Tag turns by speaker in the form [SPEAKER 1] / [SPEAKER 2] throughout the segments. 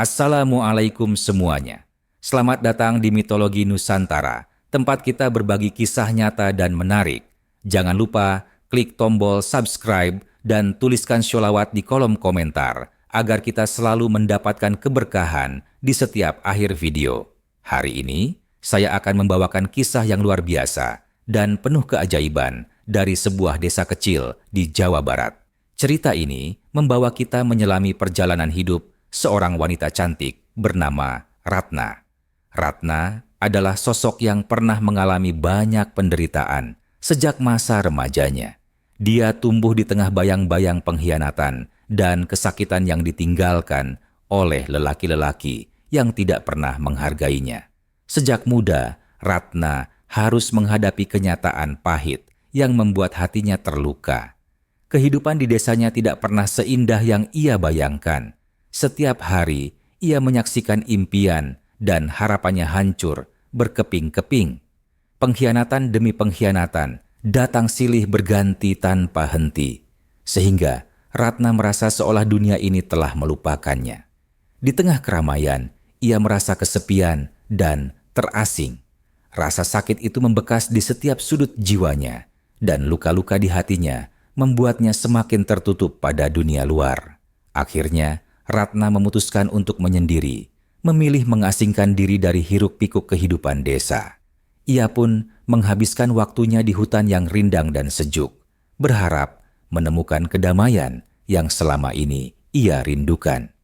[SPEAKER 1] Assalamualaikum semuanya. Selamat datang di Mitologi Nusantara, tempat kita berbagi kisah nyata dan menarik. Jangan lupa klik tombol subscribe dan tuliskan sholawat di kolom komentar, agar kita selalu mendapatkan keberkahan di setiap akhir video. Hari ini, saya akan membawakan kisah yang luar biasa dan penuh keajaiban dari sebuah desa kecil di Jawa Barat. Cerita ini membawa kita menyelami perjalanan hidup seorang wanita cantik bernama Ratna. Ratna adalah sosok yang pernah mengalami banyak penderitaan sejak masa remajanya. Dia tumbuh di tengah bayang-bayang pengkhianatan dan kesakitan yang ditinggalkan oleh lelaki-lelaki yang tidak pernah menghargainya. Sejak muda, Ratna harus menghadapi kenyataan pahit yang membuat hatinya terluka. Kehidupan di desanya tidak pernah seindah yang ia bayangkan. Setiap hari, ia menyaksikan impian dan harapannya hancur berkeping-keping. Pengkhianatan demi pengkhianatan datang silih berganti tanpa henti, sehingga Ratna merasa seolah dunia ini telah melupakannya. Di tengah keramaian, ia merasa kesepian dan terasing. Rasa sakit itu membekas di setiap sudut jiwanya, dan luka-luka di hatinya membuatnya semakin tertutup pada dunia luar. Akhirnya, Ratna memutuskan untuk menyendiri, memilih mengasingkan diri dari hiruk-pikuk kehidupan desa. Ia pun menghabiskan waktunya di hutan yang rindang dan sejuk, berharap menemukan kedamaian yang selama ini ia rindukan.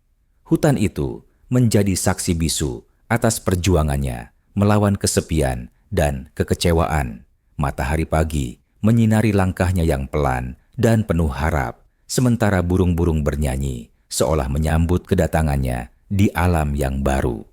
[SPEAKER 1] Hutan itu menjadi saksi bisu atas perjuangannya melawan kesepian dan kekecewaan. Matahari pagi menyinari langkahnya yang pelan dan penuh harap, sementara burung-burung bernyanyi seolah menyambut kedatangannya di alam yang baru.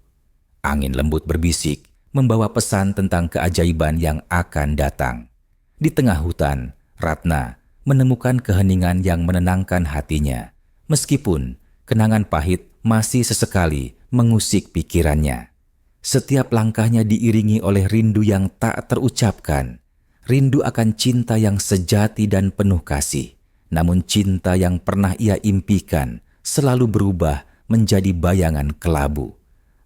[SPEAKER 1] Angin lembut berbisik, membawa pesan tentang keajaiban yang akan datang. Di tengah hutan, Ratna menemukan keheningan yang menenangkan hatinya, meskipun kenangan pahit masih sesekali mengusik pikirannya. Setiap langkahnya diiringi oleh rindu yang tak terucapkan, rindu akan cinta yang sejati dan penuh kasih. Namun cinta yang pernah ia impikan selalu berubah menjadi bayangan kelabu.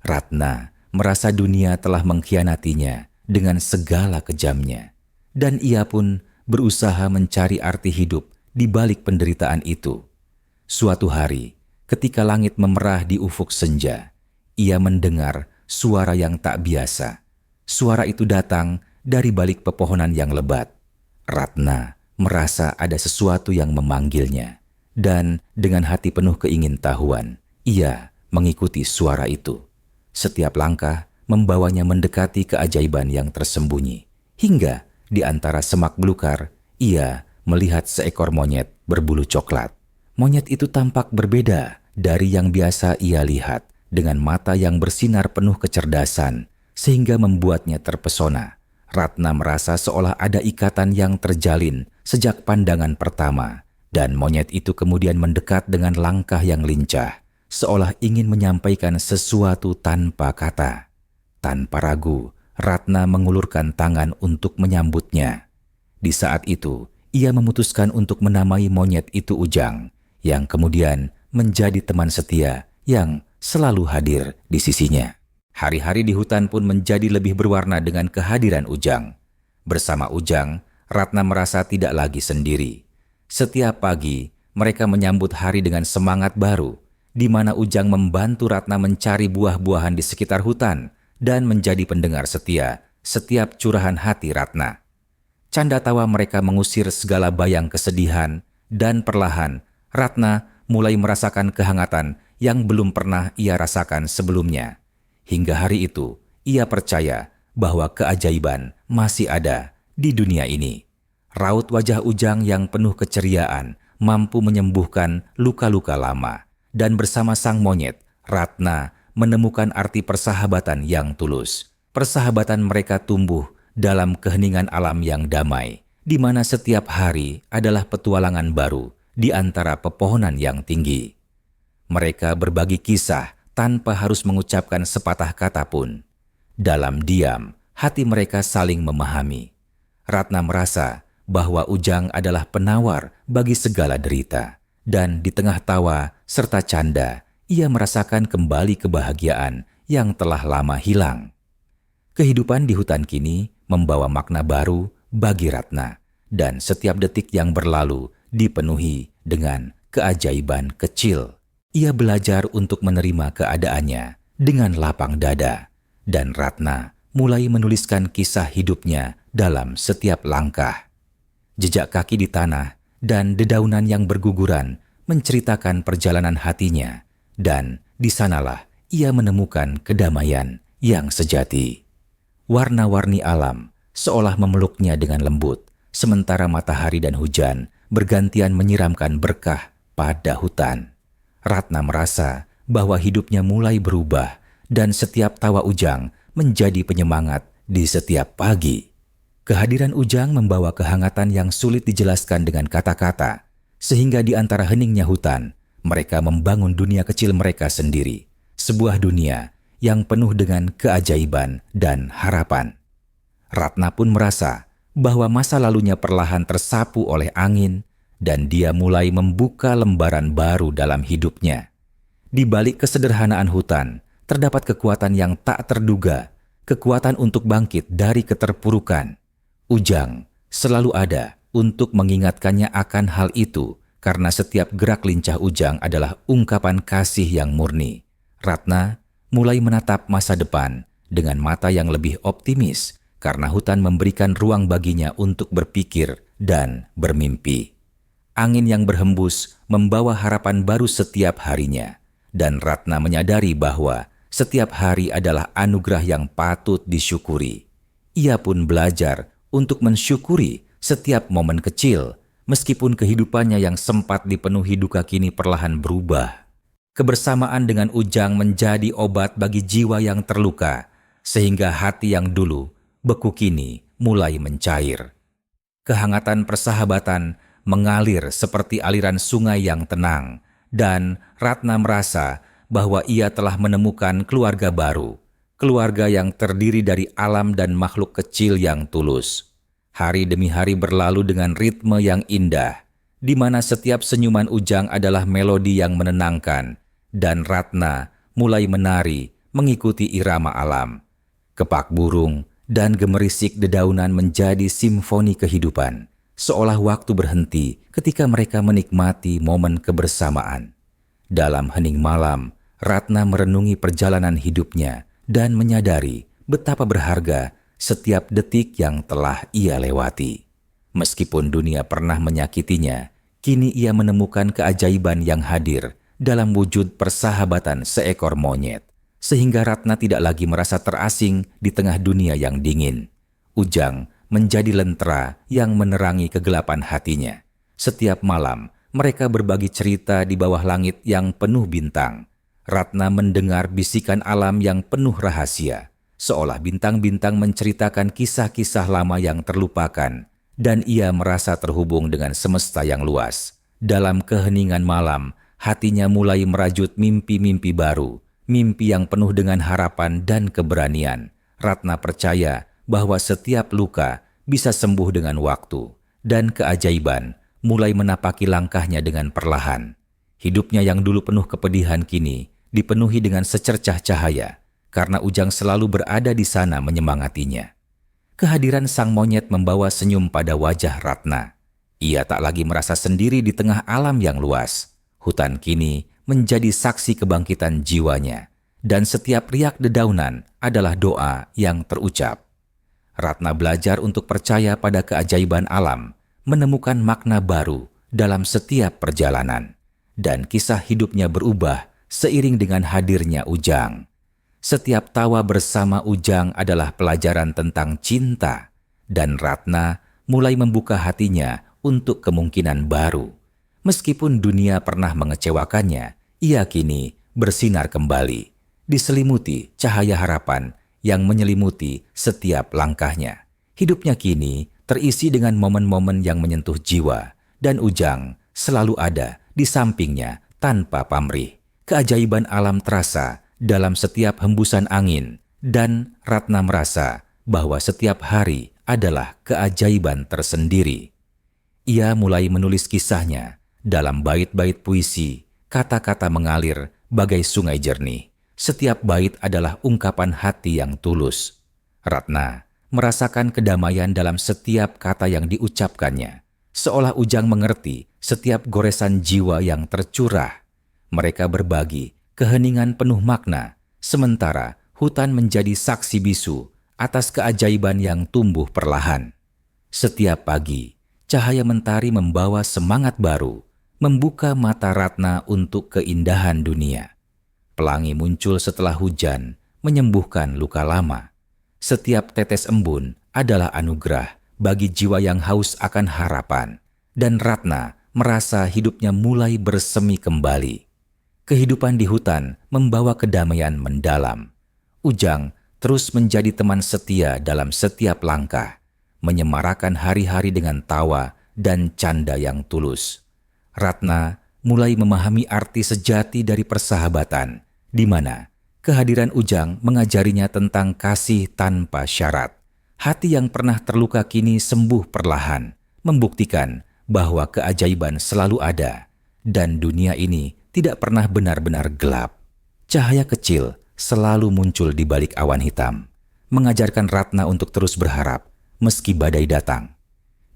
[SPEAKER 1] Ratna merasa dunia telah mengkhianatinya dengan segala kejamnya, dan ia pun berusaha mencari arti hidup di balik penderitaan itu. Suatu hari, ketika langit memerah di ufuk senja, ia mendengar suara yang tak biasa. Suara itu datang dari balik pepohonan yang lebat. Ratna merasa ada sesuatu yang memanggilnya. Dan dengan hati penuh keingintahuan, ia mengikuti suara itu. Setiap langkah membawanya mendekati keajaiban yang tersembunyi. Hingga di antara semak belukar, ia melihat seekor monyet berbulu coklat. Monyet itu tampak berbeda dari yang biasa ia lihat, dengan mata yang bersinar penuh kecerdasan, sehingga membuatnya terpesona. Ratna merasa seolah ada ikatan yang terjalin sejak pandangan pertama. Dan monyet itu kemudian mendekat dengan langkah yang lincah, seolah ingin menyampaikan sesuatu tanpa kata. Tanpa ragu, Ratna mengulurkan tangan untuk menyambutnya. Di saat itu, ia memutuskan untuk menamai monyet itu Ujang, yang kemudian menjadi teman setia yang selalu hadir di sisinya. Hari-hari di hutan pun menjadi lebih berwarna dengan kehadiran Ujang. Bersama Ujang, Ratna merasa tidak lagi sendiri. Setiap pagi, mereka menyambut hari dengan semangat baru, di mana Ujang membantu Ratna mencari buah-buahan di sekitar hutan dan menjadi pendengar setia setiap curahan hati Ratna. Canda tawa mereka mengusir segala bayang kesedihan, dan perlahan Ratna mulai merasakan kehangatan yang belum pernah ia rasakan sebelumnya. Hingga hari itu, ia percaya bahwa keajaiban masih ada di dunia ini. Raut wajah Ujang yang penuh keceriaan mampu menyembuhkan luka-luka lama. Dan bersama sang monyet, Ratna menemukan arti persahabatan yang tulus. Persahabatan mereka tumbuh dalam keheningan alam yang damai, di mana setiap hari adalah petualangan baru di antara pepohonan yang tinggi. Mereka berbagi kisah tanpa harus mengucapkan sepatah kata pun. Dalam diam, hati mereka saling memahami. Ratna merasa bahwa Ujang adalah penawar bagi segala derita, dan di tengah tawa serta canda, ia merasakan kembali kebahagiaan yang telah lama hilang. Kehidupan di hutan kini membawa makna baru bagi Ratna, dan setiap detik yang berlalu dipenuhi dengan keajaiban kecil. Ia belajar untuk menerima keadaannya dengan lapang dada, dan Ratna mulai menuliskan kisah hidupnya dalam setiap langkah. Jejak kaki di tanah dan dedaunan yang berguguran menceritakan perjalanan hatinya, dan di sanalah ia menemukan kedamaian yang sejati. Warna-warni alam seolah memeluknya dengan lembut, sementara matahari dan hujan bergantian menyiramkan berkah pada hutan. Ratna merasa bahwa hidupnya mulai berubah, dan setiap tawa Ujang menjadi penyemangat di setiap pagi. Kehadiran Ujang membawa kehangatan yang sulit dijelaskan dengan kata-kata, sehingga di antara heningnya hutan, mereka membangun dunia kecil mereka sendiri, sebuah dunia yang penuh dengan keajaiban dan harapan. Ratna pun merasa bahwa masa lalunya perlahan tersapu oleh angin, dan dia mulai membuka lembaran baru dalam hidupnya. Di balik kesederhanaan hutan, terdapat kekuatan yang tak terduga, kekuatan untuk bangkit dari keterpurukan. Ujang selalu ada untuk mengingatkannya akan hal itu, karena setiap gerak lincah Ujang adalah ungkapan kasih yang murni. Ratna mulai menatap masa depan dengan mata yang lebih optimis, karena hutan memberikan ruang baginya untuk berpikir dan bermimpi. Angin yang berhembus membawa harapan baru setiap harinya, dan Ratna menyadari bahwa setiap hari adalah anugerah yang patut disyukuri. Ia pun belajar untuk mensyukuri setiap momen kecil, meskipun kehidupannya yang sempat dipenuhi duka kini perlahan berubah. Kebersamaan dengan Ujang menjadi obat bagi jiwa yang terluka, sehingga hati yang dulu beku kini mulai mencair. Kehangatan persahabatan mengalir seperti aliran sungai yang tenang, dan Ratna merasa bahwa ia telah menemukan keluarga baru, keluarga yang terdiri dari alam dan makhluk kecil yang tulus. Hari demi hari berlalu dengan ritme yang indah, di mana setiap senyuman Ujang adalah melodi yang menenangkan, dan Ratna mulai menari mengikuti irama alam. Kepak burung dan gemerisik dedaunan menjadi simfoni kehidupan, seolah waktu berhenti ketika mereka menikmati momen kebersamaan. Dalam hening malam, Ratna merenungi perjalanan hidupnya dan menyadari betapa berharga setiap detik yang telah ia lewati. Meskipun dunia pernah menyakitinya, kini ia menemukan keajaiban yang hadir dalam wujud persahabatan seekor monyet, sehingga Ratna tidak lagi merasa terasing di tengah dunia yang dingin. Ujang menjadi lentera yang menerangi kegelapan hatinya. Setiap malam, mereka berbagi cerita di bawah langit yang penuh bintang. Ratna mendengar bisikan alam yang penuh rahasia, seolah bintang-bintang menceritakan kisah-kisah lama yang terlupakan, dan ia merasa terhubung dengan semesta yang luas. Dalam keheningan malam, hatinya mulai merajut mimpi-mimpi baru, mimpi yang penuh dengan harapan dan keberanian. Ratna percaya bahwa setiap luka bisa sembuh dengan waktu, dan keajaiban mulai menapaki langkahnya dengan perlahan. Hidupnya yang dulu penuh kepedihan kini dipenuhi dengan secercah cahaya, karena Ujang selalu berada di sana menyemangatinya. Kehadiran sang monyet membawa senyum pada wajah Ratna. Ia tak lagi merasa sendiri di tengah alam yang luas. Hutan kini menjadi saksi kebangkitan jiwanya, dan setiap riak dedaunan adalah doa yang terucap. Ratna belajar untuk percaya pada keajaiban alam, menemukan makna baru dalam setiap perjalanan, dan kisah hidupnya berubah seiring dengan hadirnya Ujang. Setiap tawa bersama Ujang adalah pelajaran tentang cinta, dan Ratna mulai membuka hatinya untuk kemungkinan baru. Meskipun dunia pernah mengecewakannya, ia kini bersinar kembali, diselimuti cahaya harapan yang menyelimuti setiap langkahnya. Hidupnya kini terisi dengan momen-momen yang menyentuh jiwa, dan Ujang selalu ada di sampingnya tanpa pamrih. Keajaiban alam terasa dalam setiap hembusan angin, dan Ratna merasa bahwa setiap hari adalah keajaiban tersendiri. Ia mulai menulis kisahnya dalam bait-bait puisi, kata-kata mengalir bagai sungai jernih. Setiap bait adalah ungkapan hati yang tulus. Ratna merasakan kedamaian dalam setiap kata yang diucapkannya. Seolah Ujang mengerti setiap goresan jiwa yang tercurah. Mereka berbagi keheningan penuh makna, sementara hutan menjadi saksi bisu atas keajaiban yang tumbuh perlahan. Setiap pagi, cahaya mentari membawa semangat baru, membuka mata Ratna untuk keindahan dunia. Pelangi muncul setelah hujan, menyembuhkan luka lama. Setiap tetes embun adalah anugerah bagi jiwa yang haus akan harapan, dan Ratna merasa hidupnya mulai bersemi kembali. Kehidupan di hutan membawa kedamaian mendalam. Ujang terus menjadi teman setia dalam setiap langkah, menyemarakan hari-hari dengan tawa dan canda yang tulus. Ratna mulai memahami arti sejati dari persahabatan, di mana kehadiran Ujang mengajarinya tentang kasih tanpa syarat. Hati yang pernah terluka kini sembuh perlahan, membuktikan bahwa keajaiban selalu ada, dan dunia ini tidak pernah benar-benar gelap. Cahaya kecil selalu muncul di balik awan hitam, mengajarkan Ratna untuk terus berharap meski badai datang.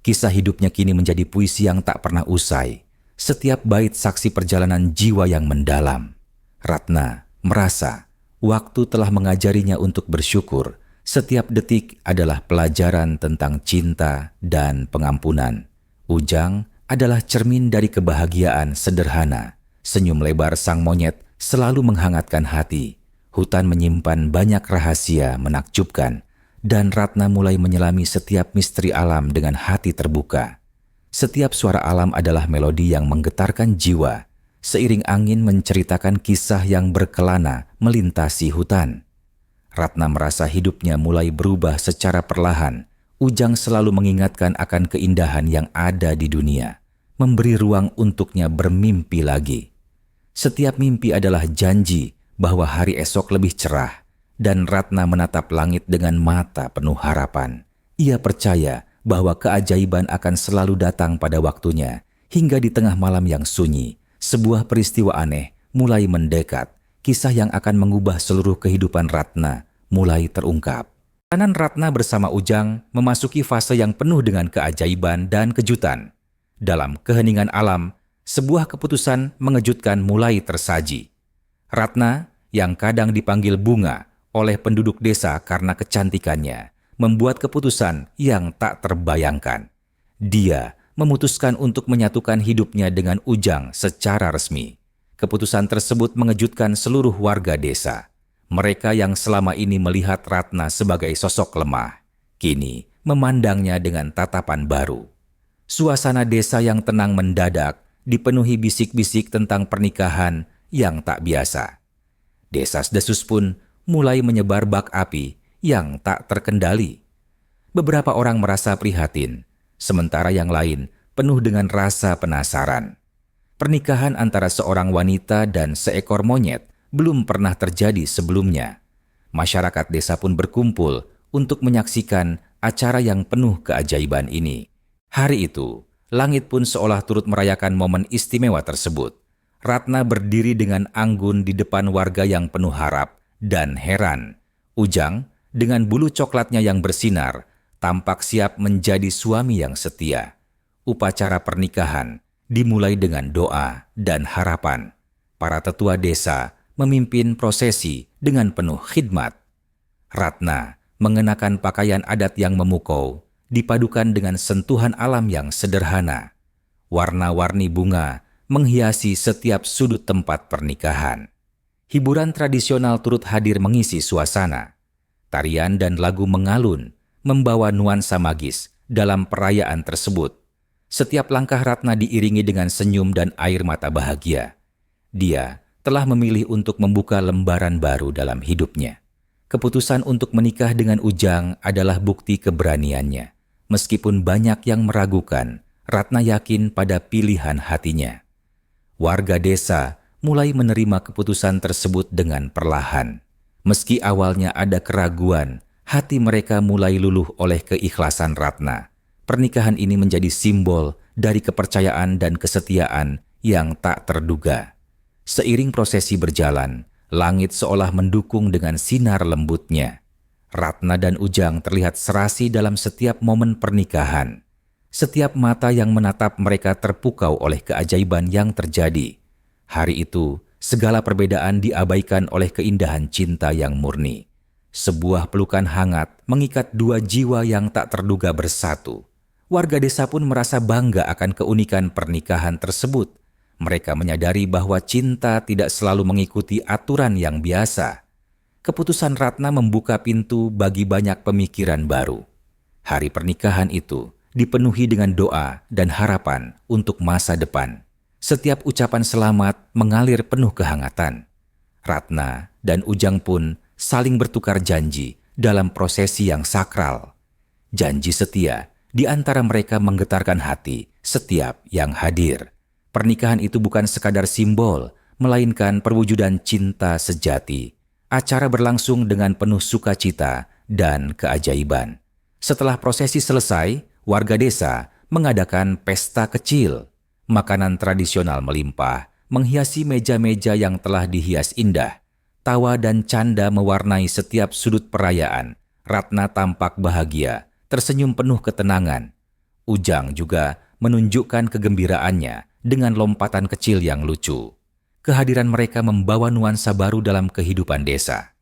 [SPEAKER 1] Kisah hidupnya kini menjadi puisi yang tak pernah usai, setiap bait saksi perjalanan jiwa yang mendalam. Ratna merasa waktu telah mengajarinya untuk bersyukur. Setiap detik adalah pelajaran tentang cinta dan pengampunan. Ujang adalah cermin dari kebahagiaan sederhana. Senyum lebar sang monyet selalu menghangatkan hati. Hutan menyimpan banyak rahasia menakjubkan, dan Ratna mulai menyelami setiap misteri alam dengan hati terbuka. Setiap suara alam adalah melodi yang menggetarkan jiwa, seiring angin menceritakan kisah yang berkelana melintasi hutan. Ratna merasa hidupnya mulai berubah secara perlahan. Ujang selalu mengingatkan akan keindahan yang ada di dunia, memberi ruang untuknya bermimpi lagi. Setiap mimpi adalah janji bahwa hari esok lebih cerah, dan Ratna menatap langit dengan mata penuh harapan. Ia percaya bahwa keajaiban akan selalu datang pada waktunya, hingga di tengah malam yang sunyi, sebuah peristiwa aneh mulai mendekat. Kisah yang akan mengubah seluruh kehidupan Ratna mulai terungkap. Perjalanan Ratna bersama Ujang memasuki fase yang penuh dengan keajaiban dan kejutan. Dalam keheningan alam, sebuah keputusan mengejutkan mulai tersaji. Ratna, yang kadang dipanggil Bunga oleh penduduk desa karena kecantikannya, membuat keputusan yang tak terbayangkan. Dia memutuskan untuk menyatukan hidupnya dengan Ujang secara resmi. Keputusan tersebut mengejutkan seluruh warga desa. Mereka yang selama ini melihat Ratna sebagai sosok lemah, kini memandangnya dengan tatapan baru. Suasana desa yang tenang mendadak dipenuhi bisik-bisik tentang pernikahan yang tak biasa. Desas-desus pun mulai menyebar bak api yang tak terkendali. Beberapa orang merasa prihatin, sementara yang lain penuh dengan rasa penasaran. Pernikahan antara seorang wanita dan seekor monyet belum pernah terjadi sebelumnya. Masyarakat desa pun berkumpul untuk menyaksikan acara yang penuh keajaiban ini. Hari itu, langit pun seolah turut merayakan momen istimewa tersebut. Ratna berdiri dengan anggun di depan warga yang penuh harap dan heran. Ujang, dengan bulu coklatnya yang bersinar, tampak siap menjadi suami yang setia. Upacara pernikahan dimulai dengan doa dan harapan. Para tetua desa memimpin prosesi dengan penuh khidmat. Ratna mengenakan pakaian adat yang memukau, dipadukan dengan sentuhan alam yang sederhana. Warna-warni bunga menghiasi setiap sudut tempat pernikahan. Hiburan tradisional turut hadir mengisi suasana. Tarian dan lagu mengalun, membawa nuansa magis dalam perayaan tersebut. Setiap langkah Ratna diiringi dengan senyum dan air mata bahagia. Dia telah memilih untuk membuka lembaran baru dalam hidupnya. Keputusan untuk menikah dengan Ujang adalah bukti keberaniannya. Meskipun banyak yang meragukan, Ratna yakin pada pilihan hatinya. Warga desa mulai menerima keputusan tersebut dengan perlahan. Meski awalnya ada keraguan, hati mereka mulai luluh oleh keikhlasan Ratna. Pernikahan ini menjadi simbol dari kepercayaan dan kesetiaan yang tak terduga. Seiring prosesi berjalan, langit seolah mendukung dengan sinar lembutnya. Ratna dan Ujang terlihat serasi dalam setiap momen pernikahan. Setiap mata yang menatap mereka terpukau oleh keajaiban yang terjadi. Hari itu, segala perbedaan diabaikan oleh keindahan cinta yang murni. Sebuah pelukan hangat mengikat dua jiwa yang tak terduga bersatu. Warga desa pun merasa bangga akan keunikan pernikahan tersebut. Mereka menyadari bahwa cinta tidak selalu mengikuti aturan yang biasa. Keputusan Ratna membuka pintu bagi banyak pemikiran baru. Hari pernikahan itu dipenuhi dengan doa dan harapan untuk masa depan. Setiap ucapan selamat mengalir penuh kehangatan. Ratna dan Ujang pun saling bertukar janji dalam prosesi yang sakral. Janji setia di antara mereka menggetarkan hati setiap yang hadir. Pernikahan itu bukan sekadar simbol, melainkan perwujudan cinta sejati. Acara berlangsung dengan penuh sukacita dan keajaiban. Setelah prosesi selesai, warga desa mengadakan pesta kecil. Makanan tradisional melimpah, menghiasi meja-meja yang telah dihias indah. Tawa dan canda mewarnai setiap sudut perayaan. Ratna tampak bahagia, tersenyum penuh ketenangan. Ujang juga menunjukkan kegembiraannya dengan lompatan kecil yang lucu. Kehadiran mereka membawa nuansa baru dalam kehidupan desa.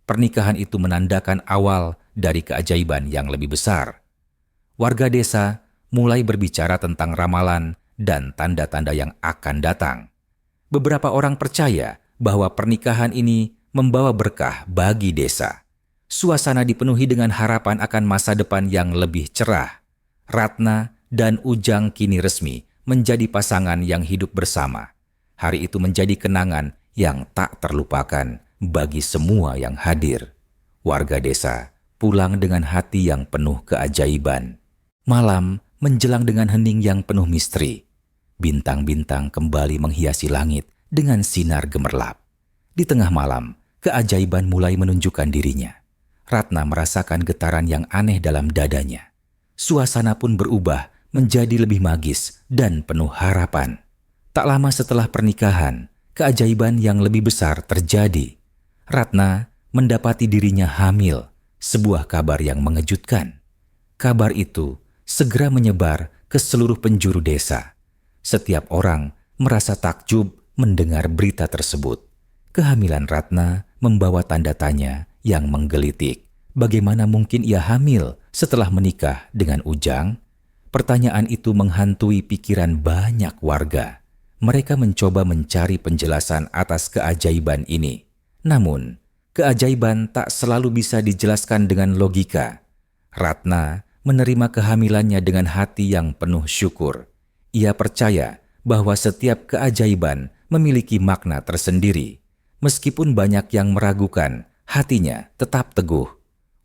[SPEAKER 1] Pernikahan itu menandakan awal dari keajaiban yang lebih besar. Warga desa mulai berbicara tentang ramalan dan tanda-tanda yang akan datang. Beberapa orang percaya bahwa pernikahan ini membawa berkah bagi desa. Suasana dipenuhi dengan harapan akan masa depan yang lebih cerah. Ratna dan Ujang kini resmi menjadi pasangan yang hidup bersama. Hari itu menjadi kenangan yang tak terlupakan bagi semua yang hadir. Warga desa pulang dengan hati yang penuh keajaiban. Malam menjelang dengan hening yang penuh misteri. Bintang-bintang kembali menghiasi langit dengan sinar gemerlap. Di tengah malam, keajaiban mulai menunjukkan dirinya. Ratna merasakan getaran yang aneh dalam dadanya. Suasana pun berubah menjadi lebih magis dan penuh harapan. Tak lama setelah pernikahan, keajaiban yang lebih besar terjadi. Ratna mendapati dirinya hamil, sebuah kabar yang mengejutkan. Kabar itu segera menyebar ke seluruh penjuru desa. Setiap orang merasa takjub mendengar berita tersebut. Kehamilan Ratna membawa tanda tanya yang menggelitik. Bagaimana mungkin ia hamil setelah menikah dengan Ujang? Pertanyaan itu menghantui pikiran banyak warga. Mereka mencoba mencari penjelasan atas keajaiban ini. Namun, keajaiban tak selalu bisa dijelaskan dengan logika. Ratna menerima kehamilannya dengan hati yang penuh syukur. Ia percaya bahwa setiap keajaiban memiliki makna tersendiri. Meskipun banyak yang meragukan, hatinya tetap teguh.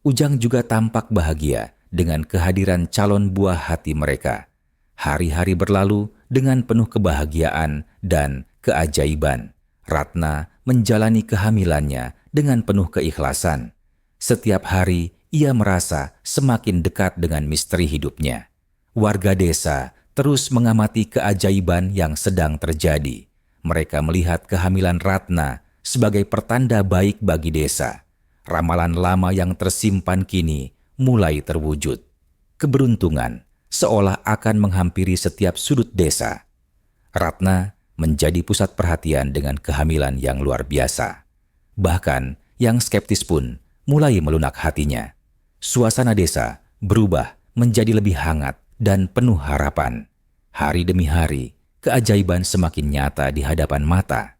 [SPEAKER 1] Ujang juga tampak bahagia dengan kehadiran calon buah hati mereka. Hari-hari berlalu dengan penuh kebahagiaan dan keajaiban. Ratna menjalani kehamilannya dengan penuh keikhlasan. Setiap hari ia merasa semakin dekat dengan misteri hidupnya. Warga desa terus mengamati keajaiban yang sedang terjadi. Mereka melihat kehamilan Ratna sebagai pertanda baik bagi desa. Ramalan lama yang tersimpan kini mulai terwujud. Keberuntungan seolah akan menghampiri setiap sudut desa. Ratna menjadi pusat perhatian dengan kehamilan yang luar biasa. Bahkan yang skeptis pun mulai melunak hatinya. Suasana desa berubah menjadi lebih hangat dan penuh harapan. Hari demi hari, keajaiban semakin nyata di hadapan mata.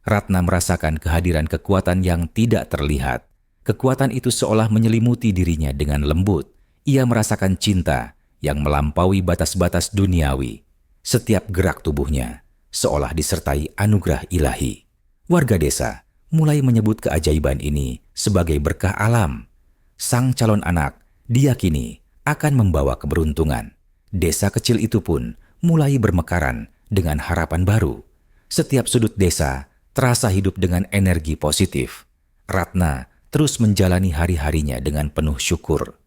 [SPEAKER 1] Ratna merasakan kehadiran kekuatan yang tidak terlihat. Kekuatan itu seolah menyelimuti dirinya dengan lembut. Ia merasakan cinta yang melampaui batas-batas duniawi. Setiap gerak tubuhnya seolah disertai anugerah ilahi. Warga desa mulai menyebut keajaiban ini sebagai berkah alam. Sang calon anak diyakini akan membawa keberuntungan. Desa kecil itu pun mulai bermekaran dengan harapan baru. Setiap sudut desa terasa hidup dengan energi positif. Ratna terus menjalani hari-harinya dengan penuh syukur.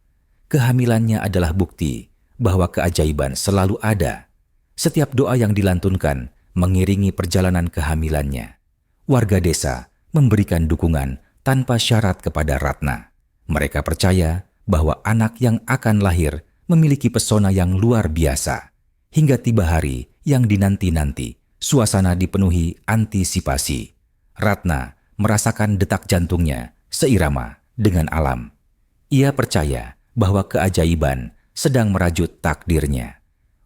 [SPEAKER 1] Kehamilannya adalah bukti bahwa keajaiban selalu ada. Setiap doa yang dilantunkan mengiringi perjalanan kehamilannya. Warga desa memberikan dukungan tanpa syarat kepada Ratna. Mereka percaya bahwa anak yang akan lahir memiliki pesona yang luar biasa. Hingga tiba hari yang dinanti-nanti, suasana dipenuhi antisipasi. Ratna merasakan detak jantungnya seirama dengan alam. Ia percaya bahwa keajaiban sedang merajut takdirnya.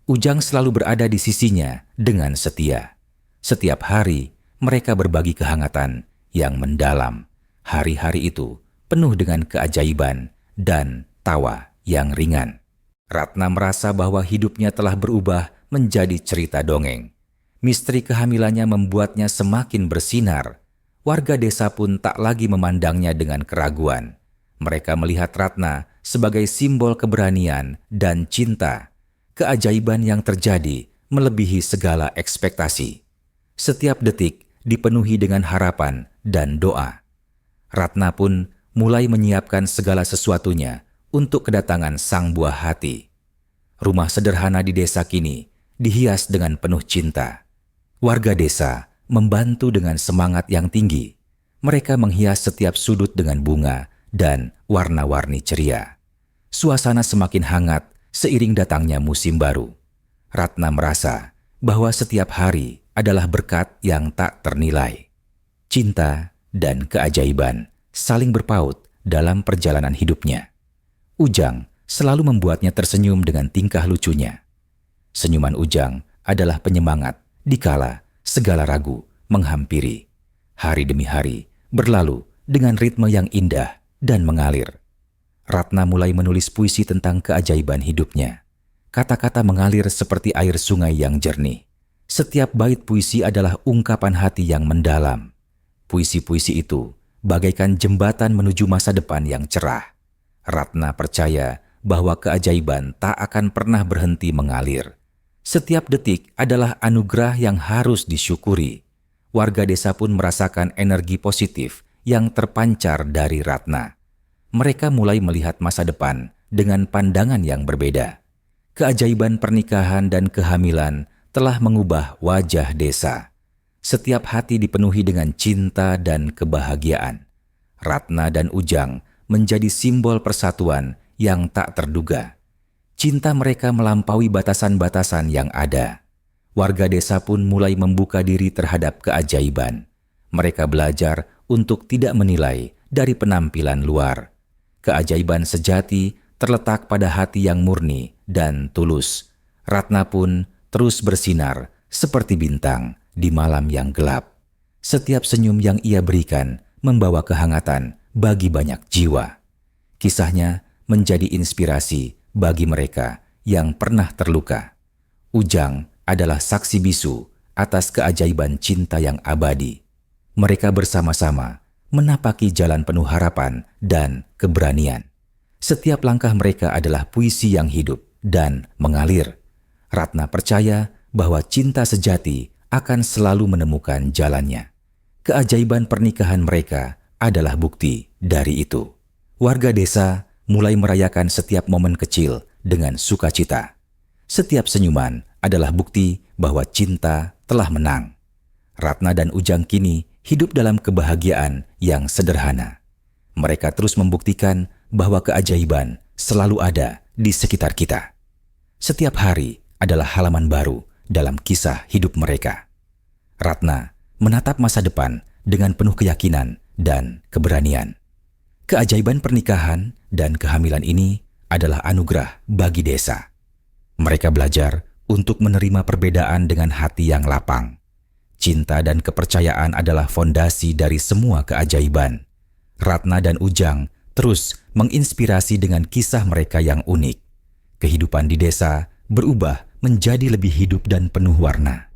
[SPEAKER 1] Ujang selalu berada di sisinya dengan setia. Setiap hari mereka berbagi kehangatan yang mendalam. Hari-hari itu penuh dengan keajaiban dan tawa yang ringan. Ratna merasa bahwa hidupnya telah berubah menjadi cerita dongeng. Misteri kehamilannya membuatnya semakin bersinar. Warga desa pun tak lagi memandangnya dengan keraguan. Mereka melihat Ratna sebagai simbol keberanian dan cinta. Keajaiban yang terjadi melebihi segala ekspektasi. Setiap detik dipenuhi dengan harapan dan doa. Ratna pun mulai menyiapkan segala sesuatunya untuk kedatangan sang buah hati. Rumah sederhana di desa kini dihias dengan penuh cinta. Warga desa membantu dengan semangat yang tinggi. Mereka menghias setiap sudut dengan bunga dan warna-warni ceria. Suasana semakin hangat seiring datangnya musim baru. Ratna merasa bahwa setiap hari adalah berkat yang tak ternilai. Cinta dan keajaiban saling berpaut dalam perjalanan hidupnya. Ujang selalu membuatnya tersenyum dengan tingkah lucunya. Senyuman Ujang adalah penyemangat dikala segala ragu menghampiri. Hari demi hari berlalu dengan ritme yang indah dan mengalir. Ratna mulai menulis puisi tentang keajaiban hidupnya. Kata-kata mengalir seperti air sungai yang jernih. Setiap bait puisi adalah ungkapan hati yang mendalam. Puisi-puisi itu bagaikan jembatan menuju masa depan yang cerah. Ratna percaya bahwa keajaiban tak akan pernah berhenti mengalir. Setiap detik adalah anugerah yang harus disyukuri. Warga desa pun merasakan energi positif yang terpancar dari Ratna. Mereka mulai melihat masa depan dengan pandangan yang berbeda. Keajaiban pernikahan dan kehamilan telah mengubah wajah desa. Setiap hati dipenuhi dengan cinta dan kebahagiaan. Ratna dan Ujang menjadi simbol persatuan yang tak terduga. Cinta mereka melampaui batasan-batasan yang ada. Warga desa pun mulai membuka diri terhadap keajaiban. Mereka belajar untuk tidak menilai dari penampilan luar. Keajaiban sejati terletak pada hati yang murni dan tulus. Ratna pun terus bersinar seperti bintang di malam yang gelap. Setiap senyum yang ia berikan membawa kehangatan bagi banyak jiwa. Kisahnya menjadi inspirasi bagi mereka yang pernah terluka. Ujang adalah saksi bisu atas keajaiban cinta yang abadi. Mereka bersama-sama menapaki jalan penuh harapan dan keberanian. Setiap langkah mereka adalah puisi yang hidup dan mengalir. Ratna percaya bahwa cinta sejati akan selalu menemukan jalannya. Keajaiban pernikahan mereka adalah bukti dari itu. Warga desa mulai merayakan setiap momen kecil dengan sukacita. Setiap senyuman adalah bukti bahwa cinta telah menang. Ratna dan Ujang kini hidup dalam kebahagiaan yang sederhana. Mereka terus membuktikan bahwa keajaiban selalu ada di sekitar kita. Setiap hari adalah halaman baru dalam kisah hidup mereka. Ratna menatap masa depan dengan penuh keyakinan dan keberanian. Keajaiban pernikahan dan kehamilan ini adalah anugerah bagi desa. Mereka belajar untuk menerima perbedaan dengan hati yang lapang. Cinta dan kepercayaan adalah fondasi dari semua keajaiban. Ratna dan Ujang terus menginspirasi dengan kisah mereka yang unik. Kehidupan di desa berubah menjadi lebih hidup dan penuh warna.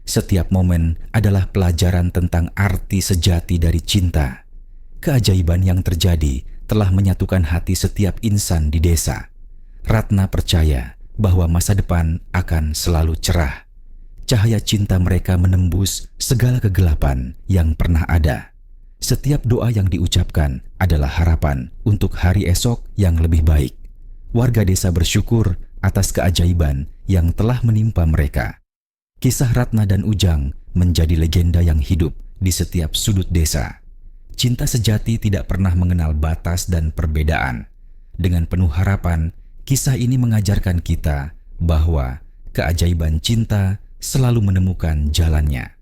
[SPEAKER 1] Setiap momen adalah pelajaran tentang arti sejati dari cinta. Keajaiban yang terjadi telah menyatukan hati setiap insan di desa. Ratna percaya bahwa masa depan akan selalu cerah. Cahaya cinta mereka menembus segala kegelapan yang pernah ada. Setiap doa yang diucapkan adalah harapan untuk hari esok yang lebih baik. Warga desa bersyukur atas keajaiban yang telah menimpa mereka. Kisah Ratna dan Ujang menjadi legenda yang hidup di setiap sudut desa. Cinta sejati tidak pernah mengenal batas dan perbedaan. Dengan penuh harapan, kisah ini mengajarkan kita bahwa keajaiban cinta selalu menemukan jalannya.